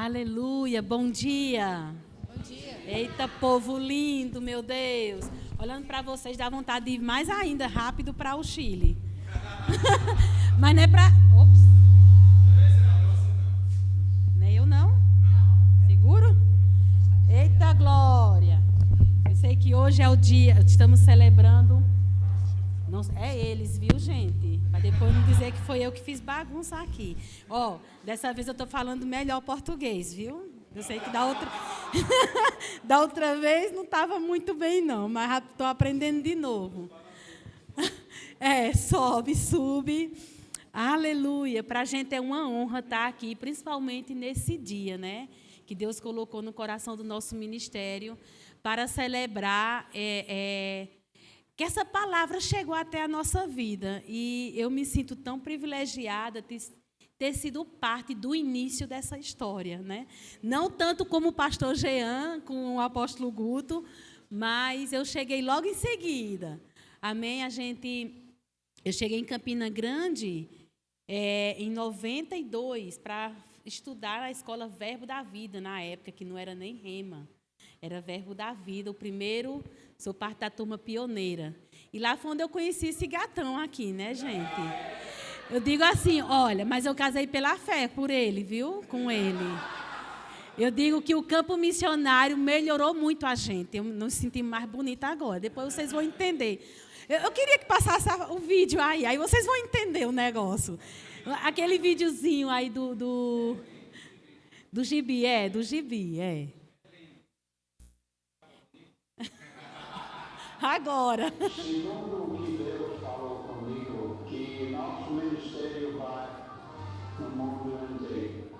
Aleluia, bom dia. Bom dia. Eita, povo lindo, meu Deus. Olhando para vocês, dá vontade de ir mais ainda rápido para o Chile. Mas não é para... Ops. Nem eu não? Seguro? Eita, glória. Eu sei que hoje é o dia, estamos celebrando... Não, é eles, viu, gente? Para depois não dizer que foi eu que fiz bagunça aqui. Ó, dessa vez eu estou falando melhor português, viu? Eu sei que da outra vez não estava muito bem, não, mas estou aprendendo de novo. Sobe, sube. Aleluia. Para a gente é uma honra estar aqui, principalmente nesse dia, né? Que Deus colocou no coração do nosso ministério para celebrar... que essa palavra chegou até a nossa vida. E eu me sinto tão privilegiada de ter sido parte do início dessa história, né? Não tanto como o pastor Jean, com o apóstolo Guto, mas eu cheguei logo em seguida. Amém? Eu cheguei em Campina Grande em 92 para estudar na escola Verbo da Vida, na época, que não era nem Rema. Era Verbo da Vida, o primeiro... Sou parte da turma pioneira. E lá foi onde eu conheci esse gatão aqui, né, gente? Eu digo assim, olha, mas eu casei pela fé por ele, viu? Com ele. Eu digo que o campo missionário melhorou muito a gente. Eu nos senti mais bonita agora. Depois vocês vão entender. Eu queria que passasse o vídeo aí vocês vão entender o negócio. Aquele videozinho aí do gibi, do gibi. Agora. Segundo o que Deus falou comigo, que nosso ministério vai no mundo inteiro.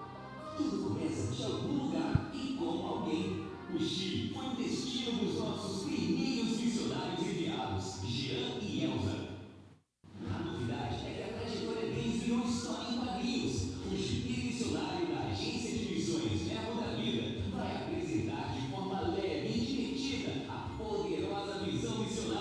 Tudo começa de algum lugar e com alguém. O Chile foi o destino dos nossos primeiros missionários enviados, Jean e Elza. A novidade é que a trajetória deles virou história em quadrinhos. O gibi missionário da Agência de Missões Verbo da Vida vai apresentar de forma leve e divertida a poderosa visão missionária.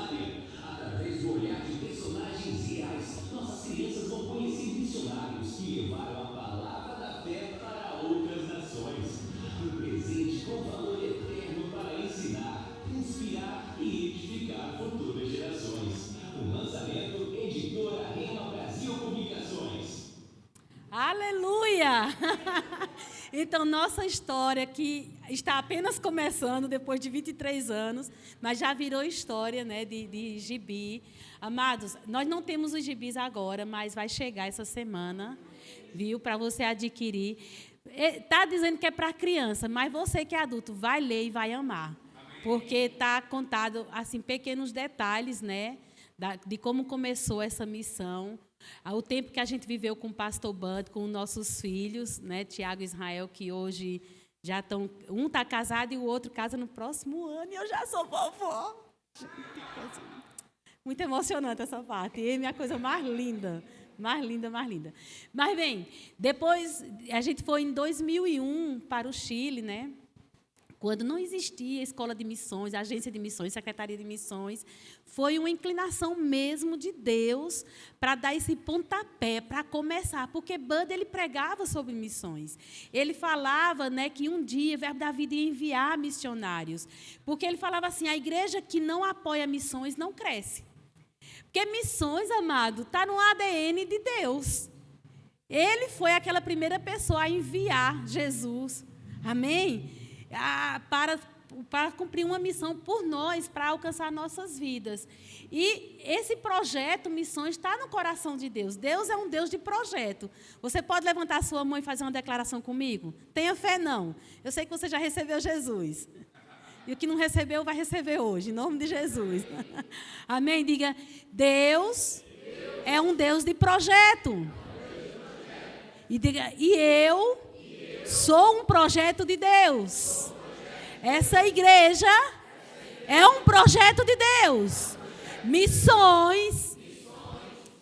Através do olhar de personagens reais, nossas crianças vão conhecer missionários que levaram a palavra da fé para outras nações. Um presente com valor eterno para ensinar, inspirar e edificar futuras gerações. Um lançamento Editora Rema Brasil Publicações. Aleluia! Então, nossa história que está apenas começando, depois de 23 anos, mas já virou história, né, de gibi. Amados, nós não temos os gibis agora, mas vai chegar essa semana, viu, para você adquirir. Está dizendo que é para criança, mas você que é adulto vai ler e vai amar. Porque está contado, assim, pequenos detalhes, né, de como começou essa missão. O tempo que a gente viveu com o pastor Bud, com nossos filhos, né, Tiago e Israel, que hoje já estão... Um está casado e o outro casa no próximo ano, e eu já sou vovó. Muito emocionante essa parte. E é a minha coisa mais linda. Mais linda, mais linda. Mas, bem, depois, a gente foi em 2001 para o Chile, né? Quando não existia escola de missões, agência de missões, secretaria de missões, foi uma inclinação mesmo de Deus para dar esse pontapé, para começar, porque Bud ele pregava sobre missões. Ele falava, né, que um dia o Verbo da Vida ia enviar missionários, porque ele falava assim, a igreja que não apoia missões não cresce. Porque missões, amado, está no ADN de Deus. Ele foi aquela primeira pessoa a enviar Jesus. Amém? Para cumprir uma missão por nós, para alcançar nossas vidas. E esse projeto, missões, está no coração de Deus. Deus é um Deus de projeto. Você pode levantar a sua mão e fazer uma declaração comigo? Tenha fé, não. Eu sei que você já recebeu Jesus. E o que não recebeu, vai receber hoje, em nome de Jesus. Amém? Diga, Deus é um Deus de projeto. E diga, e eu sou um projeto de Deus. Essa igreja é um projeto de Deus. Missões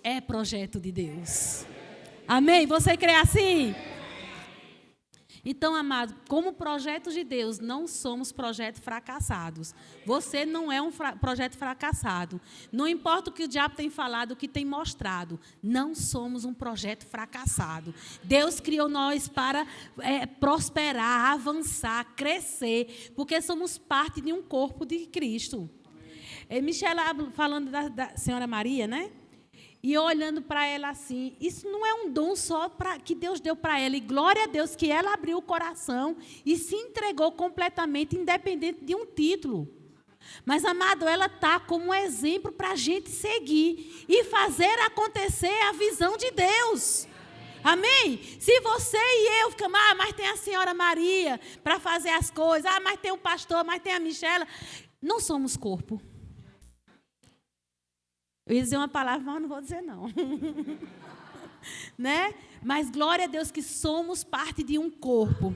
é projeto de Deus. Amém? Você crê assim? Então, amado, como projeto de Deus, não somos projetos fracassados. Você não é um projeto fracassado. Não importa o que o diabo tem falado, o que tem mostrado, não somos um projeto fracassado. Deus criou nós para prosperar, avançar, crescer, porque somos parte de um corpo de Cristo. Michela falando da senhora Maria, né? E olhando para ela assim, isso não é um dom só que Deus deu para ela. E glória a Deus que ela abriu o coração e se entregou completamente, independente de um título. Mas, amado, ela está como um exemplo para a gente seguir e fazer acontecer a visão de Deus. Amém? Se você e eu ficamos, mas tem a senhora Maria para fazer as coisas, mas tem o pastor, mas tem a Michela. Não somos corpo. Eu ia dizer uma palavra, mas não vou dizer não. Né? Mas glória a Deus que somos parte de um corpo.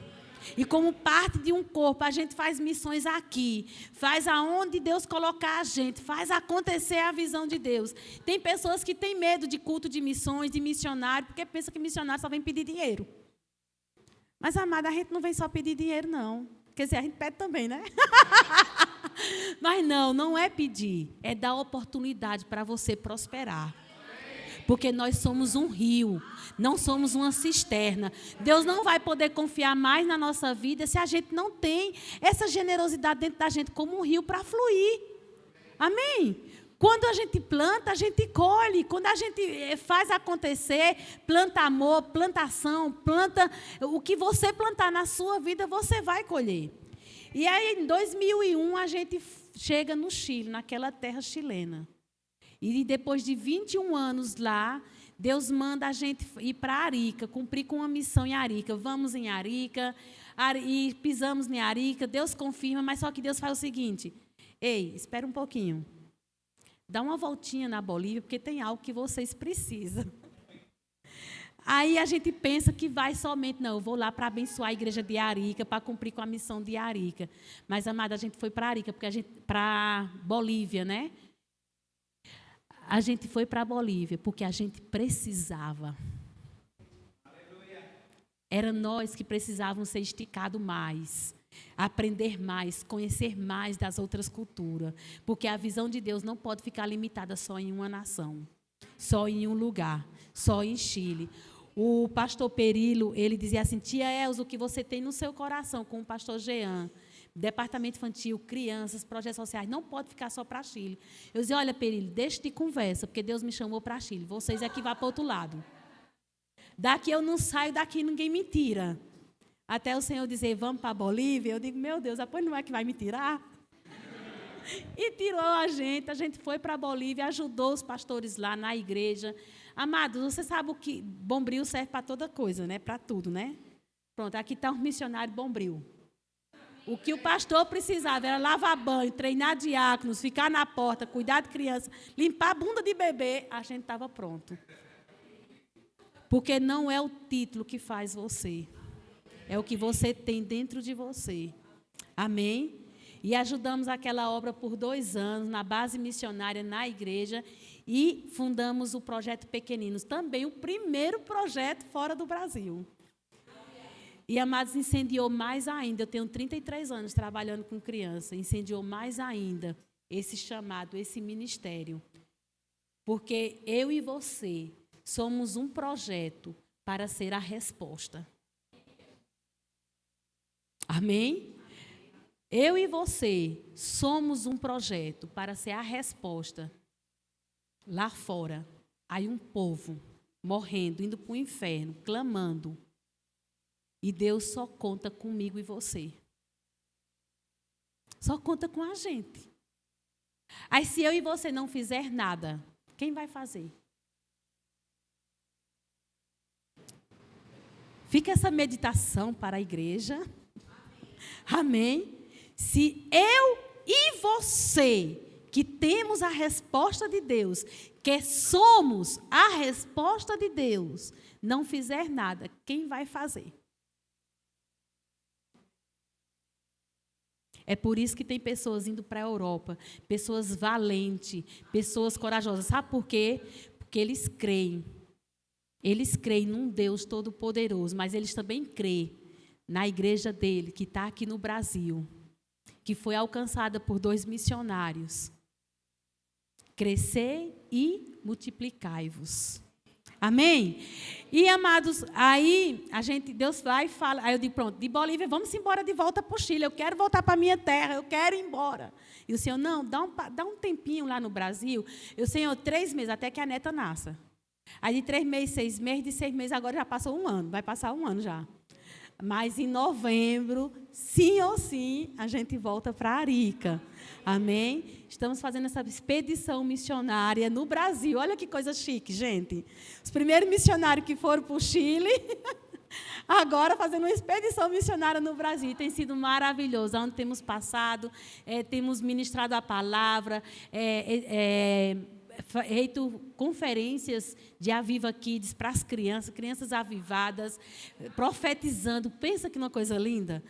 E como parte de um corpo, a gente faz missões aqui. Faz aonde Deus colocar a gente. Faz acontecer a visão de Deus. Tem pessoas que têm medo de culto de missões, de missionário, porque pensam que missionário só vem pedir dinheiro. Mas, amada, a gente não vem só pedir dinheiro, não. Quer dizer, a gente pede também, né? Mas não é pedir. É dar oportunidade para você prosperar. Porque nós somos um rio, não somos uma cisterna. Deus não vai poder confiar mais na nossa vida se a gente não tem essa generosidade dentro da gente como um rio para fluir. Amém? Quando a gente planta, a gente colhe. Quando a gente faz acontecer, planta amor, plantação, planta o que você plantar na sua vida, você vai colher. E aí, em 2001, a gente chega no Chile, naquela terra chilena. E depois de 21 anos lá, Deus manda a gente ir para Arica, cumprir com uma missão em Arica. Vamos em Arica, e pisamos em Arica, Deus confirma, mas só que Deus faz o seguinte: ei, espera um pouquinho. Dá uma voltinha na Bolívia, porque tem algo que vocês precisam. Aí a gente pensa que vai somente, não, eu vou lá para abençoar a igreja de Arica, para cumprir com a missão de Arica. Mas, amada, a gente foi para Arica, para Bolívia, né? A gente foi para a Bolívia porque a gente precisava. Era nós que precisávamos ser esticados mais, aprender mais, conhecer mais das outras culturas. Porque a visão de Deus não pode ficar limitada só em uma nação, só em um lugar, só em Chile. O pastor Perilo, ele dizia assim: tia Elza, o que você tem no seu coração com o pastor Jean, departamento infantil, crianças, projetos sociais, não pode ficar só para Chile. Eu dizia: olha, Perilo, deixa de conversa, porque Deus me chamou para Chile. Vocês é que vão para o outro lado. Daqui eu não saio, daqui ninguém me tira. Até o Senhor dizer: vamos para a Bolívia. Eu digo: meu Deus, depois não é que vai me tirar? E tirou a gente foi para a Bolívia, ajudou os pastores lá na igreja. Amados, você sabe o que Bombril serve para toda coisa, né? Para tudo, né? Pronto, aqui está um missionário Bombril. O que o pastor precisava era lavar banho, treinar diáconos, ficar na porta, cuidar de criança, limpar a bunda de bebê, a gente estava pronto. Porque não é o título que faz você, é o que você tem dentro de você. Amém? E ajudamos aquela obra por 2 anos, na base missionária, na igreja, e fundamos o Projeto Pequeninos, também o primeiro projeto fora do Brasil. E, amados, incendiou mais ainda. Eu tenho 33 anos trabalhando com criança. Incendiou mais ainda esse chamado, esse ministério. Porque eu e você somos um projeto para ser a resposta. Amém? Eu e você somos um projeto para ser a resposta. Lá fora, aí um povo morrendo, indo para o inferno, clamando. E Deus só conta comigo e você. Só conta com a gente. Aí se eu e você não fizer nada, quem vai fazer? Fica essa meditação para a igreja. Amém? Se eu e você, que temos a resposta de Deus, que somos a resposta de Deus, não fizer nada, quem vai fazer? É por isso que tem pessoas indo para a Europa, pessoas valentes, pessoas corajosas. Sabe por quê? Porque eles creem. Eles creem num Deus Todo-Poderoso, mas eles também creem na igreja dele, que está aqui no Brasil, que foi alcançada por 2 missionários. Crescei e multiplicai-vos. Amém? E, amados, aí Deus vai e fala, aí eu digo, pronto, de Bolívia, vamos embora de volta para o Chile, eu quero voltar para a minha terra, eu quero ir embora. E o Senhor, não, dá um tempinho lá no Brasil. E o Senhor, 3 meses, até que a neta nasça. Aí de 3 meses, 6 meses, de 6 meses, agora já passou 1 ano, vai passar 1 ano já. Mas em novembro, sim ou sim, a gente volta para Arica. Amém? Estamos fazendo essa expedição missionária no Brasil. Olha que coisa chique, gente. Os primeiros missionários que foram para o Chile, agora fazendo uma expedição missionária no Brasil. Tem sido maravilhoso. Onde temos passado, temos ministrado a palavra, feito conferências de Aviva Kids para as crianças avivadas, profetizando. Pensa que uma coisa linda.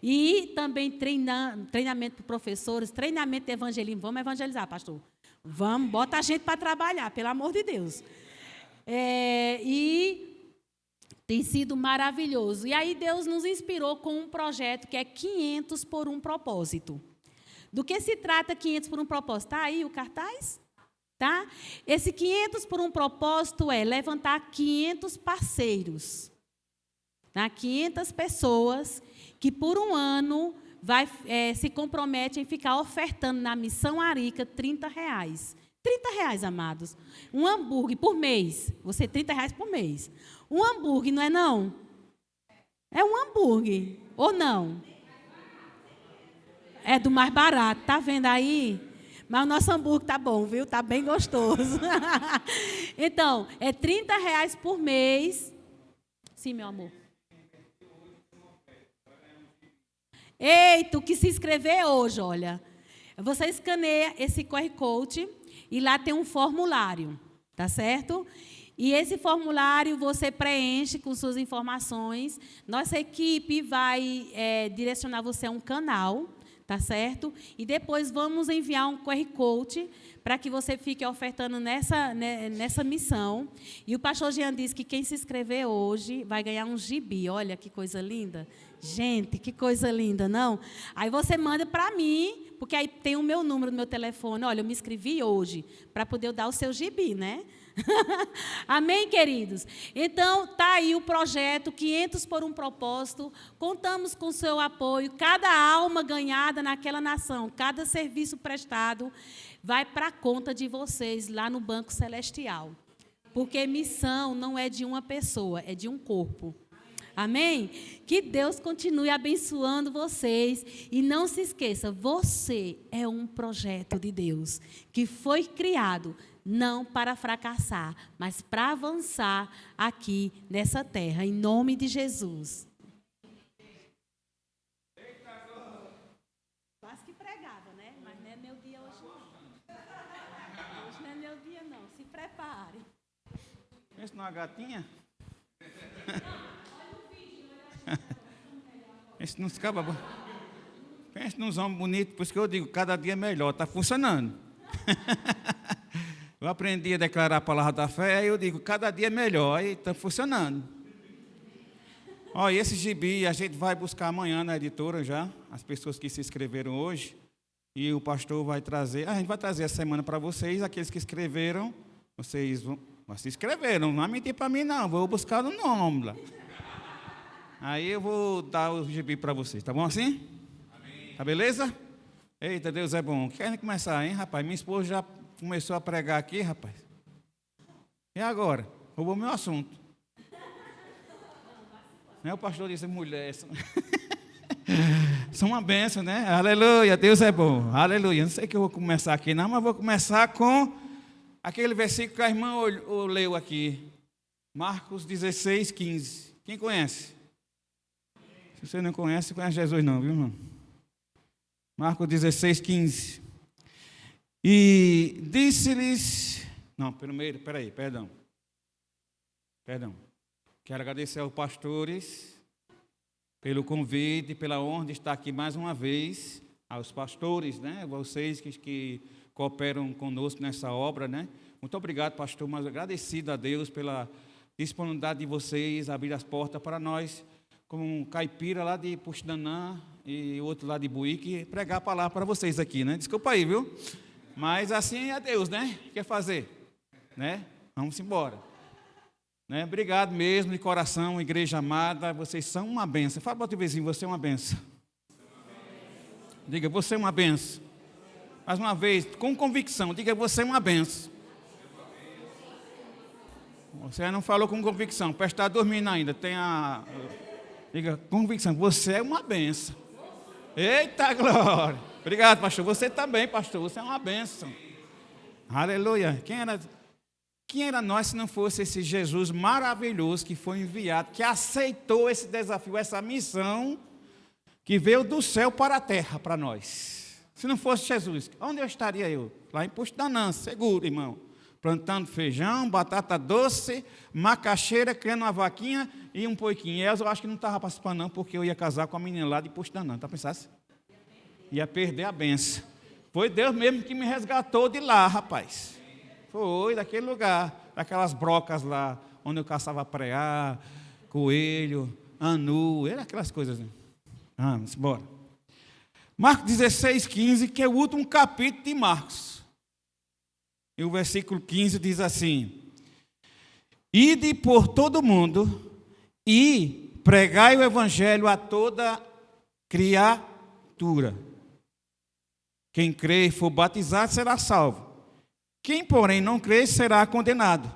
E também treinamento para professores, treinamento de evangelismo. Vamos evangelizar, pastor. Vamos, bota a gente para trabalhar, pelo amor de Deus. E tem sido maravilhoso. E aí Deus nos inspirou com um projeto que é 500 por um propósito. Do que se trata 500 por um propósito? Está aí o cartaz? Tá? Esse 500 por um propósito é levantar 500 parceiros. Tá? 500 pessoas que por 1 ano se comprometem em ficar ofertando na Missão Arica R$30. R$30, amados. Um hambúrguer por mês. Você R$30 por mês. Um hambúrguer, não é não? É um hambúrguer. Ou não? É do mais barato. Tá vendo aí? Mas o nosso hambúrguer tá bom, viu? Tá bem gostoso. Então, é R$30 por mês. Sim, meu amor. Eita, o que se inscrever hoje, olha. Você escaneia esse QR Code e lá tem um formulário, tá certo? E esse formulário você preenche com suas informações. Nossa equipe vai direcionar você a um canal, tá certo? E depois vamos enviar um QR Code para que você fique ofertando nessa missão. E o pastor Jean disse que quem se inscrever hoje vai ganhar um gibi. Olha que coisa linda. Gente, que coisa linda, não? Aí você manda para mim, porque aí tem o meu número no meu telefone. Olha, eu me inscrevi hoje, para poder eu dar o seu gibi, né? Amém, queridos? Então, está aí o projeto 500 por um propósito. Contamos com o seu apoio. Cada alma ganhada naquela nação, cada serviço prestado, vai para a conta de vocês lá no Banco Celestial. Porque missão não é de uma pessoa, é de um corpo. Amém? Que Deus continue abençoando vocês. E não se esqueça, você é um projeto de Deus que foi criado não para fracassar, mas para avançar aqui nessa terra, em nome de Jesus. Quase que pregava, né? Mas não é meu dia hoje não. Hoje não é meu dia não, se prepare. Pensa numa gatinha? Pensa nos cabas. Pensa nos homens bonitos, por isso que eu digo, cada dia é melhor, está funcionando. Eu aprendi a declarar a palavra da fé, aí eu digo, cada dia é melhor, aí está funcionando. Olha, esse gibi a gente vai buscar amanhã na editora já, as pessoas que se inscreveram hoje, e o pastor vai trazer, a gente vai trazer essa semana para vocês, aqueles que escreveram, vocês vão se inscreveram, não vai mentir para mim não, vou buscar o nome lá. Aí eu vou dar o gibi para vocês, tá bom assim? Amém. Tá beleza? Eita, Deus é bom. Querem começar, hein, rapaz? Minha esposa já começou a pregar aqui, rapaz. E agora? Roubou meu assunto. O pastor disse, mulher, são uma bênção, né? Aleluia, Deus é bom. Aleluia. Não sei que eu vou começar aqui não, mas vou começar com aquele versículo que a irmã leu aqui. Marcos 16, 15. Quem conhece? Se você não conhece, conhece Jesus não, viu, irmão? Marcos 16, 15. E disse-lhes... Não, primeiro, perdão. Quero agradecer aos pastores pelo convite, pela honra de estar aqui mais uma vez. Aos pastores, né? Vocês que cooperam conosco nessa obra, né? Muito obrigado, pastor, mas agradecido a Deus pela disponibilidade de vocês, abrir as portas para nós como um caipira lá de Puxdanã e outro lá de Buíque, pregar a palavra para vocês aqui, né? Desculpa aí, viu? Mas assim é Deus, né? Quer fazer, né? Vamos embora. Né? Obrigado mesmo, de coração, igreja amada, vocês são uma benção. Fala para o teu vizinho, você é uma benção. Diga, você é uma benção. Mais uma vez, com convicção, diga, você é uma benção. Você não falou com convicção, parece estar dormindo ainda. Diga, convicção, você é uma benção. Eita glória! Obrigado, pastor. Você também, pastor. Você é uma benção. Aleluia. Quem era nós se não fosse esse Jesus maravilhoso que foi enviado, que aceitou esse desafio, essa missão, que veio do céu para a terra para nós. Se não fosse Jesus, onde eu estaria eu? Lá em Puxdanã, seguro, irmão. Plantando feijão, batata doce, macaxeira, criando uma vaquinha e um porquinho. Eu acho que não estava participando não, porque eu ia casar com a menina lá de Puxdanã. Tá pensando? Ia perder a benção. Foi Deus mesmo que me resgatou de lá, rapaz. Foi, daquele lugar, daquelas brocas lá, onde eu caçava preá, coelho, anu, era aquelas coisas. Né? Vamos embora. Marcos 16, 15, que é o último capítulo de Marcos. E o versículo 15 diz assim: ide por todo mundo e pregai o evangelho a toda criatura. Quem crê e for batizado será salvo. Quem, porém, não crê será condenado.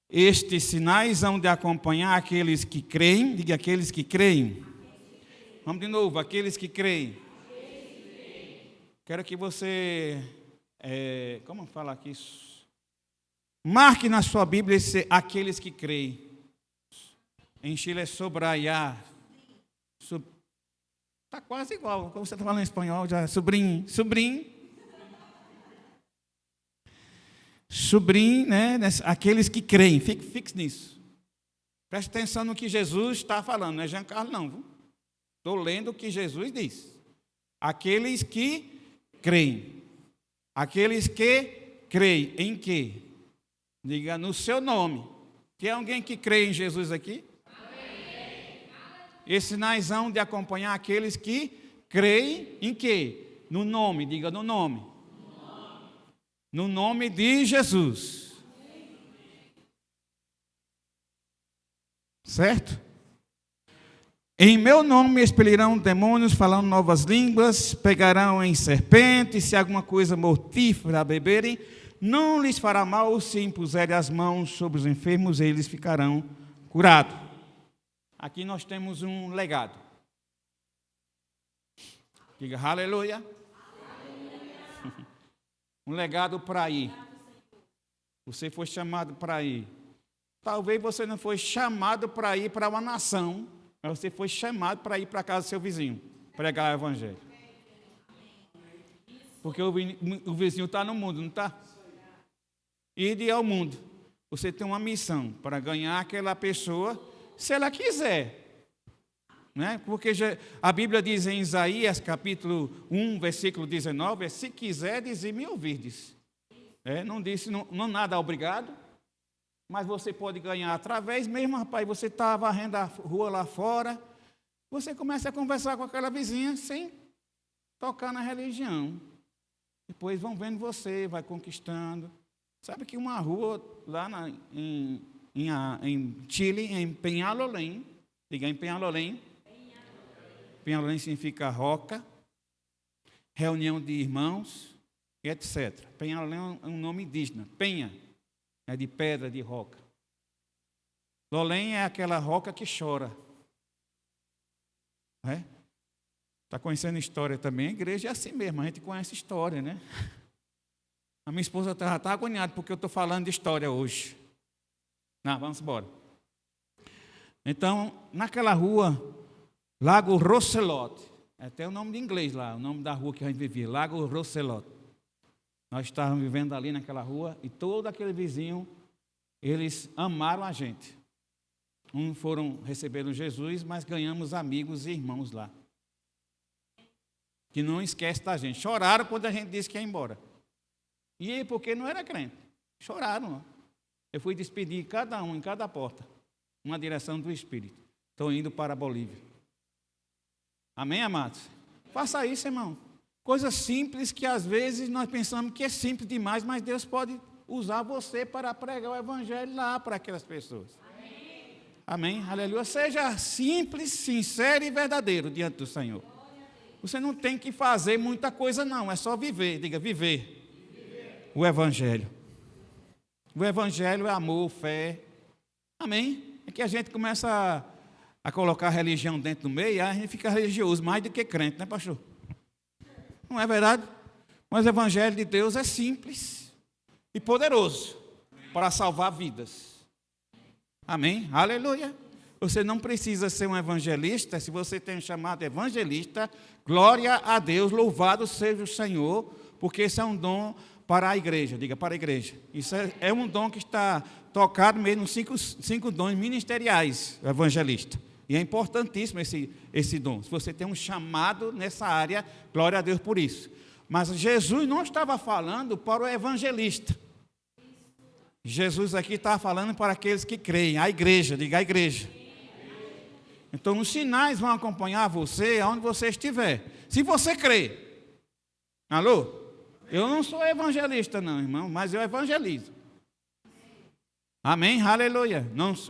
Estes sinais hão de acompanhar aqueles que creem. Diga, aqueles que creem. Vamos de novo, aqueles que creem. Quero que você, como fala aqui? Marque na sua Bíblia aqueles que creem. Em Chile é sobraiar. Está quase igual, como você está falando em espanhol, já sobrinho, né? Aqueles que creem, fixe nisso. Preste atenção no que Jesus está falando, não é Jean Carlos não. Estou lendo o que Jesus diz. Aqueles que creem. Aqueles que creem em quê? Diga no seu nome. Tem alguém que crê em Jesus aqui? Esses sinais hão de acompanhar aqueles que creem em quê? No nome, diga no nome. No nome de Jesus. Certo? Em meu nome expelirão demônios, falando novas línguas, pegarão em serpentes, se alguma coisa mortífera beberem, não lhes fará mal, se impuserem as mãos sobre os enfermos, eles ficarão curados. Aqui nós temos um legado. Diga, aleluia. Um legado para ir. Você foi chamado para ir. Talvez você não foi chamado para ir para uma nação, mas você foi chamado para ir para a casa do seu vizinho, pregar o evangelho. Porque o vizinho está no mundo, não está? Ide ao mundo. Você tem uma missão para ganhar aquela pessoa, se ela quiser. Né? Porque a Bíblia diz em Isaías, capítulo 1, versículo 19, se quiser, dizer-me ouvirdes. Não disse não nada obrigado, mas você pode ganhar através mesmo, rapaz, você está varrendo a rua lá fora, você começa a conversar com aquela vizinha sem tocar na religião. Depois vão vendo você, vai conquistando. Sabe que uma rua lá em Chile, em Peñalolén, diga em Peñalolén. Peñalolén significa roca, reunião de irmãos, etc. Peñalolén é um nome indígena. Penha é de pedra, de roca. Lolém é aquela roca que chora. Está conhecendo história também? A igreja é assim mesmo, a gente conhece história, né? A minha esposa está agoniada porque eu estou falando de história hoje. Não, vamos embora. Então, naquela rua, Lago Roselot, até o nome de inglês lá, o nome da rua que a gente vivia, Lago Roselot. Nós estávamos vivendo ali naquela rua e todo aquele vizinho, eles amaram a gente. Uns foram receberam Jesus, mas ganhamos amigos e irmãos lá. Que não esquece da gente. Choraram quando a gente disse que ia embora. E porque não era crente. Choraram. Eu fui despedir cada um em cada porta, uma direção do Espírito. Estou indo para a Bolívia. Amém, amados? Faça isso, irmão. Coisas simples que às vezes nós pensamos que é simples demais, mas Deus pode usar você para pregar o evangelho lá para aquelas pessoas. Amém? Amém? Aleluia. Seja simples, sincero e verdadeiro diante do Senhor. Você não tem que fazer muita coisa, não. É só viver. Diga, viver. O evangelho. O evangelho é amor, fé. Amém? É que a gente começa a colocar a religião dentro do meio, e a gente fica religioso mais do que crente, né, pastor? Não é verdade? Mas o evangelho de Deus é simples e poderoso para salvar vidas. Amém? Aleluia. Você não precisa ser um evangelista. Se você tem um chamado evangelista, glória a Deus, louvado seja o Senhor, porque esse é um dom para a igreja. Diga, para a igreja. Isso é um dom que está tocado mesmo nos cinco dons ministeriais, evangelista. E é importantíssimo esse dom. Se você tem um chamado nessa área, glória a Deus por isso. Mas Jesus não estava falando para o evangelista. Jesus aqui estava falando para aqueles que creem, a igreja, diga a igreja. Então os sinais vão acompanhar você aonde você estiver. Se você crê. Alô? Eu não sou evangelista não, irmão, mas eu evangelizo. Amém? Aleluia.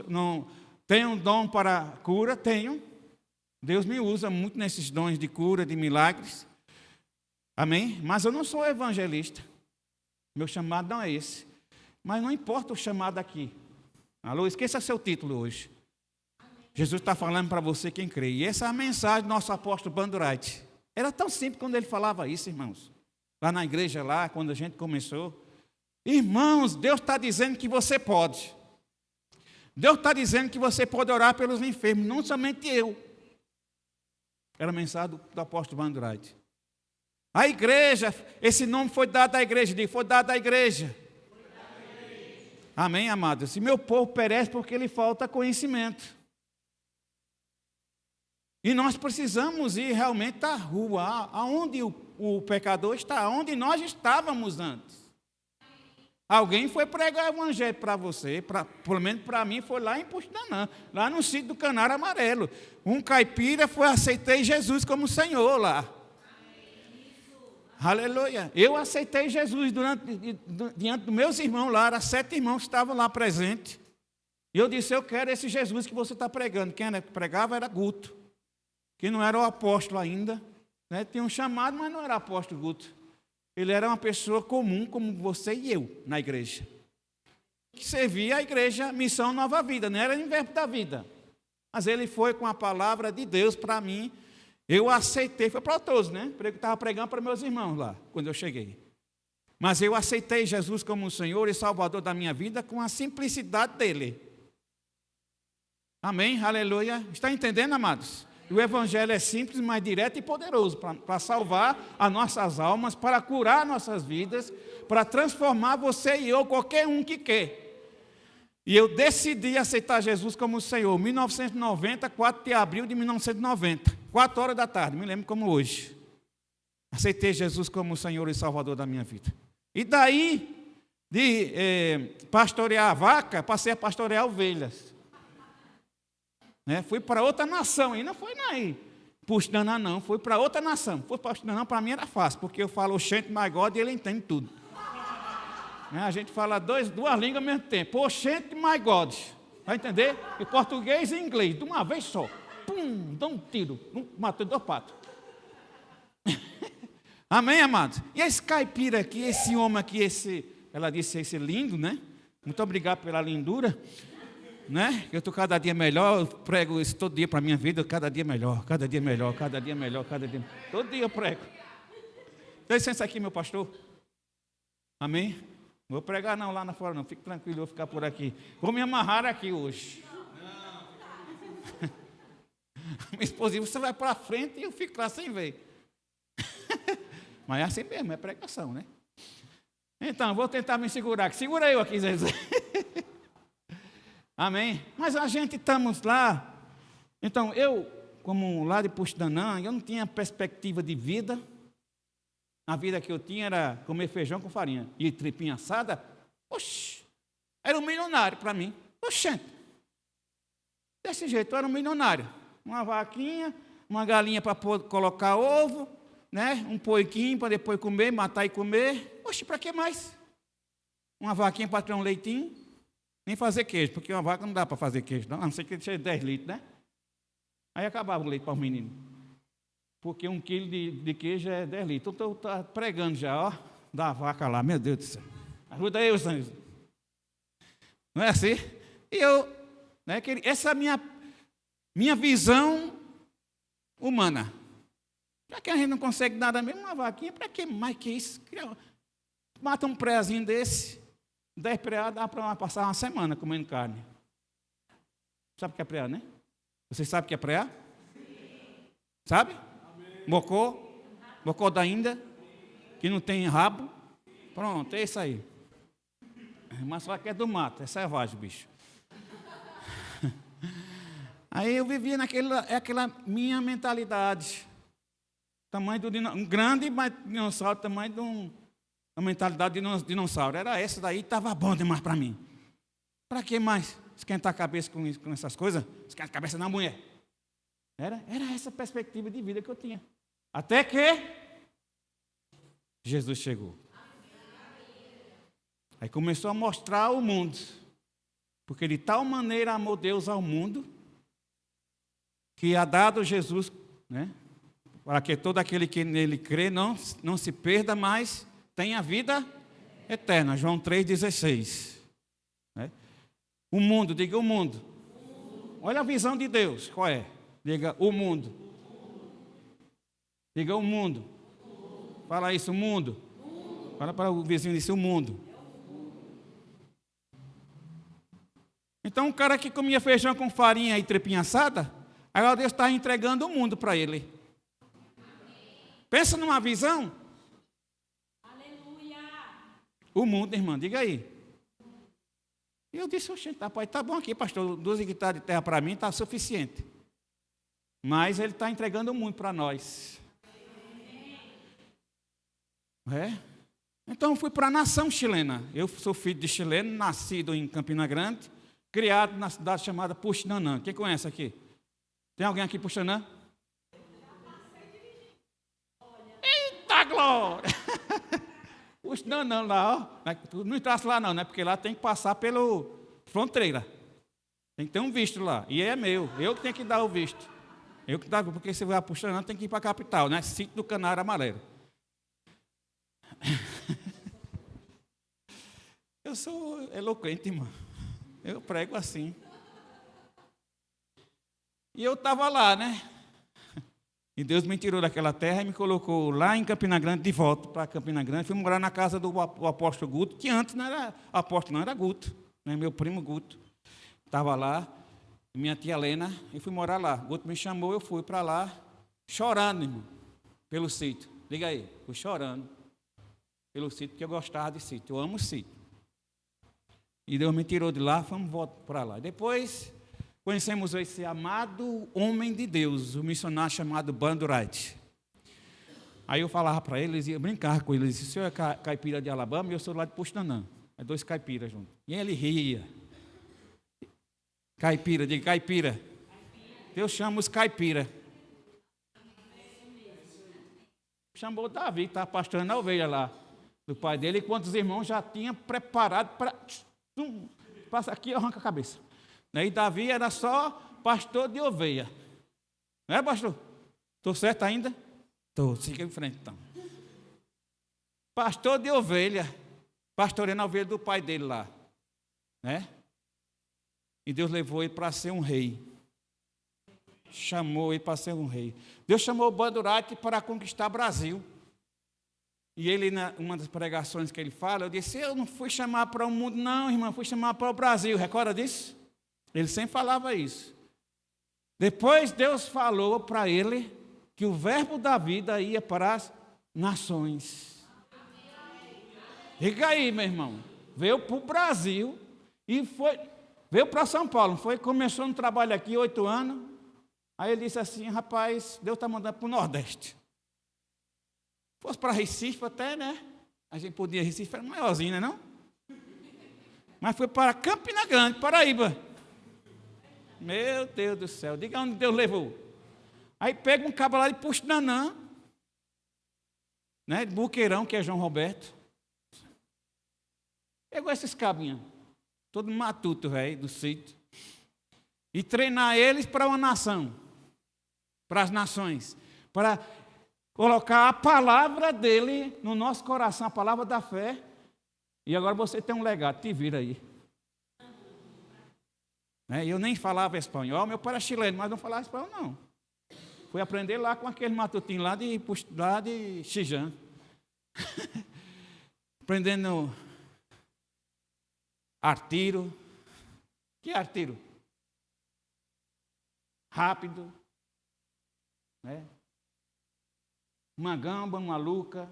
Não tenho um dom para cura? Tenho. Deus me usa muito nesses dons de cura, de milagres. Amém? Mas eu não sou evangelista. Meu chamado não é esse. Mas não importa o chamado aqui. Alô? Esqueça seu título hoje. Jesus está falando para você quem crê. E essa é a mensagem do nosso apóstolo Bandurite. Era tão simples quando ele falava isso, irmãos. Lá na igreja, lá, quando a gente começou. Irmãos, Deus está dizendo que você pode. Deus está dizendo que você pode orar pelos enfermos, não somente eu. Era a mensagem do apóstolo Bandurite. A igreja, esse nome foi dado à igreja, foi dado à igreja. Amém, amados? Se meu povo perece porque lhe falta conhecimento. E nós precisamos ir realmente à rua, aonde o pecador está, aonde nós estávamos antes. Alguém foi pregar o evangelho para você, pelo menos para mim foi lá em Puxinanã, lá no sítio do Canário Amarelo. Um caipira aceitei Jesus como Senhor lá. Aleluia. Eu aceitei Jesus diante dos meus irmãos lá, eram 7 irmãos que estavam lá presentes. E eu disse, eu quero esse Jesus que você está pregando. Quem pregava era Guto, que não era o apóstolo ainda, né? Tinha um chamado, mas não era apóstolo Guto. Ele era uma pessoa comum, como você e eu, na igreja. Que servia a igreja Missão Nova Vida, não era Verbo da Vida. Mas ele foi com a palavra de Deus para mim. Eu aceitei, foi para todos, né? Estava pregando para meus irmãos lá, quando eu cheguei. Mas eu aceitei Jesus como o Senhor e Salvador da minha vida com a simplicidade dele. Amém? Aleluia. Está entendendo, amados? O evangelho é simples, mas direto e poderoso para salvar as nossas almas, para curar nossas vidas, para transformar você e eu, qualquer um que quer. E eu decidi aceitar Jesus como Senhor, 1990, 4 de abril de 1990, 4 horas da tarde, me lembro como hoje. Aceitei Jesus como Senhor e Salvador da minha vida. E daí, de pastorear a vaca, passei a pastorear ovelhas. Né? Fui para outra nação, e não foi aí, Puxinanã não, fui para outra nação. Fui para Puxinanã, para mim era fácil, porque eu falo Oxente, my God, e ele entende tudo. Né? A gente fala duas línguas ao mesmo tempo, Oxente, my God, vai entender? E português e inglês, de uma vez só. Pum, dá um tiro, matou 2 patos. Amém, amados? E esse caipira aqui, esse homem aqui, ela disse esse lindo, né? Muito obrigado pela lindura. Né? Eu estou cada dia melhor, eu prego isso todo dia para a minha vida, cada dia melhor, cada dia melhor, cada dia melhor, cada dia melhor. Todo dia eu prego. Dá licença aqui, meu pastor. Amém? Não vou pregar não lá na fora não, fique tranquilo, eu vou ficar por aqui. Vou me amarrar aqui hoje. Minha esposa, você vai para frente e eu fico lá sem ver. Mas é assim mesmo, é pregação, né? Então, vou tentar me segurar aqui. Segura eu aqui, Zé. Amém? Mas a gente estamos lá. Então, eu, como lá de Puxinanã, eu não tinha perspectiva de vida. A vida que eu tinha era comer feijão com farinha e tripinha assada. Oxi, era um milionário para mim. Oxente. Desse jeito, eu era um milionário. Uma vaquinha, uma galinha para colocar ovo, né? Um porquinho para depois comer, matar e comer. Oxe, para que mais? Uma vaquinha para ter um leitinho. Nem fazer queijo, porque uma vaca não dá para fazer queijo, não. A não ser que ele chegue 10 litros, né? Aí acabava o leite para os meninos. Porque 1 quilo de queijo é 10 litros. Então, eu estou pregando já, ó, da vaca lá. Meu Deus do céu. Ajuda aí, Santos. Não é assim? E eu, né, essa é a minha visão humana. Já que a gente não consegue nada mesmo, uma vaquinha, para que mais que isso? Mata um preazinho desse, 10 preados, dá para passar uma semana comendo carne. Sabe o que é preá, né? Vocês sabem o que é preá? Sabe? Bocó da Índia, que não tem rabo. Pronto, é isso aí. Mas só que é do mato, é selvagem, bicho. Aí eu vivia aquela minha mentalidade. Tamanho do um grande dinossauro, tamanho de uma mentalidade de dinossauro. Era essa daí, estava bom demais para mim. Para que mais esquentar a cabeça com essas coisas? Esquentar a cabeça na mulher. Era essa perspectiva de vida que eu tinha. Até que Jesus chegou. Aí começou a mostrar o mundo. Porque de tal maneira amou Deus ao mundo, que ha dado Jesus, né, para que todo aquele que nele crê não se perda, mas tenha vida eterna. João 3,16. Né? O mundo, diga o mundo. Olha a visão de Deus, qual é? Diga o mundo. Diga o mundo. Fala isso, o mundo. Fala para o vizinho disso, o mundo. Então, um cara que comia feijão com farinha e trepinha assada, agora Deus está entregando o mundo para ele. Pensa numa visão. Aleluia. O mundo, irmã, diga aí. E eu disse, oxente, rapaz, tá bom aqui, pastor, 2 hectares de terra para mim está suficiente. Mas ele está entregando o mundo para nós. É? Então eu fui para a nação chilena. Eu sou filho de chileno, nascido em Campina Grande, criado na cidade chamada Puxinanã. Quem conhece aqui? Tem alguém aqui em Puxinanã? Eita glória! Puxinanã lá, ó. Não entrasse lá não, né? Porque lá tem que passar pelo fronteira. Tem que ter um visto lá. E é meu. Eu que tenho que dar o visto. Eu que dá, porque se vai a Puxinanã tem que ir para a capital, né? Sítio do Canário Amarelo. Eu sou eloquente, irmão. Eu prego assim. E eu estava lá, né? E Deus me tirou daquela terra e me colocou lá em Campina Grande, de volta para Campina Grande. Fui morar na casa do apóstolo Guto, que antes não era apóstolo, não, era Guto. Né? Meu primo Guto. Estava lá, minha tia Helena, e fui morar lá. Guto me chamou, eu fui para lá, chorando, irmão, pelo sítio. Liga aí, fui chorando pelo sítio, porque eu gostava de sítio, eu amo sítio. E Deus me tirou de lá, fomos voltar para lá. Depois, conhecemos esse amado homem de Deus, o missionário chamado Bandurite. Aí eu falava para ele, ia brincar com ele, disse, o senhor é caipira de Alabama e eu sou lá de Puxinanã. É 2 caipiras juntos. E ele ria. Caipira, diga caipira. Deus chama os caipira. Chamou Davi, estava pastorando a ovelha lá, do pai dele, enquanto os irmãos já tinham preparado para... Passa aqui e arranca a cabeça. E Davi era só pastor de ovelha. Não é, pastor? Estou certo ainda? Estou, siga em frente então. Pastor de ovelha, pastoreando a ovelha do pai dele lá. Né? E Deus levou ele para ser um rei. Chamou ele para ser um rei. Deus chamou o Bandurite para conquistar o Brasil. E ele, uma das pregações que ele fala, eu disse, eu não fui chamar para o mundo, não, irmão, fui chamar para o Brasil. Recorda disso? Ele sempre falava isso. Depois Deus falou para ele que o verbo da vida ia para as nações. Diga aí, meu irmão. Veio para o Brasil e veio para São Paulo. Começou no trabalho aqui, 8 anos. Aí ele disse assim, rapaz, Deus está mandando para o Nordeste. Fosse para Recife até, né? A gente podia, Recife era maiorzinho, né não? Mas foi para Campina Grande, Paraíba. Meu Deus do céu, diga onde Deus levou. Aí pega um cabo lá de Puxinanã, né, de Buqueirão, que é João Roberto. Pegou esses cabinhos, todo matuto, velho, do sítio, e treinar eles para uma nação, para as nações, para colocar a palavra dele no nosso coração, a palavra da fé. E agora você tem um legado, te vira aí. Eu nem falava espanhol, meu pai era chileno, mas não falava espanhol, não. Fui aprender lá com aquele matutinho lá de Xijã. Aprendendo artiro. Que é artiro? Rápido. Né? Uma gamba, uma luca,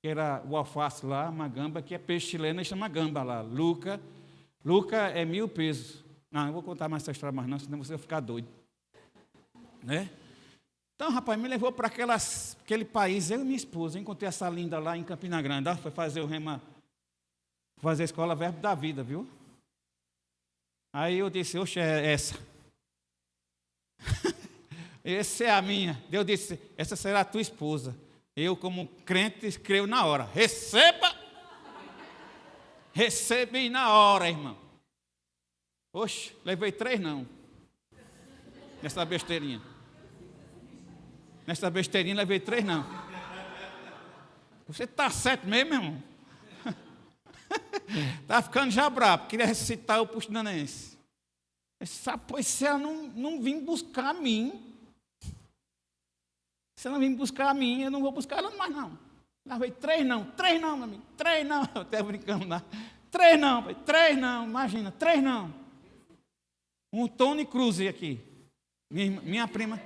que era o alface lá, uma gamba, que é peixe chileno, chama gamba lá. Luca é 1000 pesos. Não, eu vou contar mais essa história mais não, senão você vai ficar doido. Né? Então, rapaz, me levou para aquele país, eu e minha esposa, encontrei essa linda lá em Campina Grande, foi fazer o rema, fazer a escola Verbo da Vida, viu? Aí eu disse, oxe, é essa. Essa é a minha. Deus disse, essa será a tua esposa. Eu, como crente, creio na hora. Receba! Recebi na hora, irmão. Oxe, levei 3 não. Nessa besteirinha. Nessa besteirinha levei 3 não. Você está certo mesmo, irmão? Está ficando já bravo. Queria ressuscitar o puxinanense. Sabe, pois se ela não vir buscar a mim, se ela não vir buscar a mim, eu não vou buscar ela mais não. Levei 3 não, meu amigo. 3 não. Eu até brincando lá. 3 não, imagina, 3 não. Um Tony Cruz aqui. Minha prima.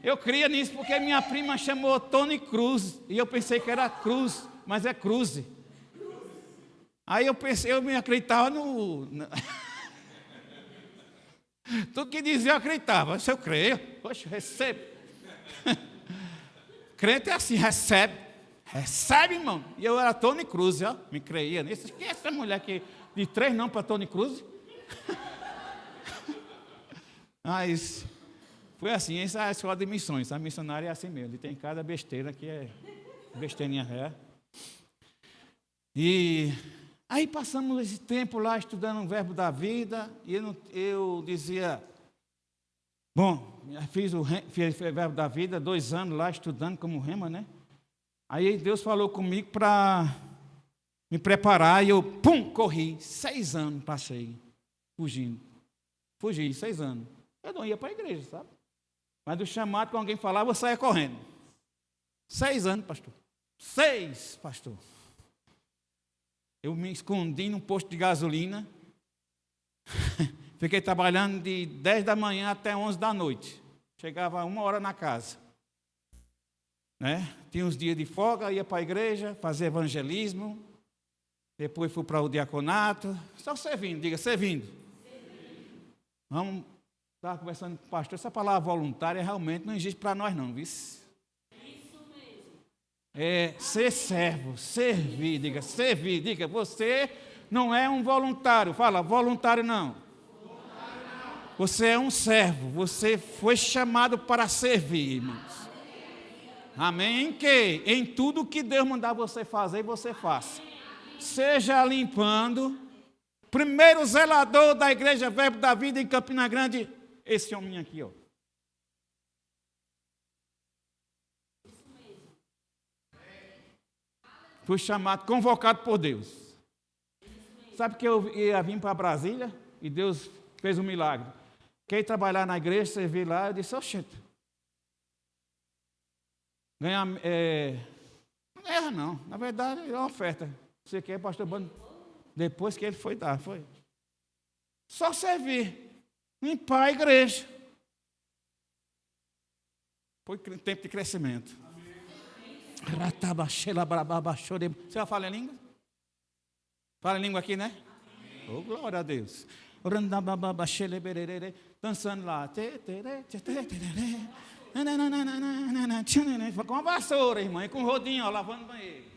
Eu cria nisso porque minha prima chamou Tony Cruz. E eu pensei que era Cruz, mas é Cruze. Aí eu me acreditava no. Tudo que dizia eu acreditava. Se eu creio, poxa, recebo. Crente é assim, recebe. Recebe, irmão. E eu era Tony Cruz, ó. Me creia nisso. Quem é essa mulher aqui? De 3 não para Tony Cruz? Mas foi assim, essa é a escola de missões. A missionária é assim mesmo. Tem cada besteira que é besteirinha ré. E aí passamos esse tempo lá estudando o Verbo da Vida. E eu dizia, bom, fiz o Verbo da Vida 2 anos lá estudando como rema, né? Aí Deus falou comigo para me preparar e eu, corri. 6 anos passei, fugindo. Fugi, 6 anos. Eu não ia para a igreja, sabe? Mas do chamado, quando alguém falava, eu saía correndo. 6 anos, pastor. 6, pastor. Eu me escondi num posto de gasolina. Fiquei trabalhando de 10 da manhã até 11 da noite. Chegava 1 hora na casa. Né? Tinha uns dias de folga, ia para a igreja, fazer evangelismo. Depois fui para o diaconato. Só servindo, diga, servindo. Vamos, estava conversando com o pastor, essa palavra voluntária realmente não existe para nós não, viu? Isso mesmo. É ser servo, servir, diga, você não é um voluntário, fala, voluntário não. Você é um servo, você foi chamado para servir, irmãos. Amém? Que em tudo que Deus mandar você fazer, você faça. Seja limpando. Primeiro zelador da Igreja Verbo da Vida em Campina Grande, esse homem aqui, ó. Fui chamado, convocado por Deus. Sabe que eu ia vir para Brasília e Deus fez um milagre. Quer ir trabalhar na igreja, servir lá, eu disse, oxente. Ganhar, não erra não, na verdade é uma oferta. Você quer, pastor Bando? Depois que ele foi dar, foi. Só servir, limpar a igreja. Foi tempo de crescimento. Você vai falar em língua? Fala em língua aqui, né? Oh, glória a Deus. Dançando lá. Com uma vassoura, irmã, e com um rodinho, ó, lavando o banheiro.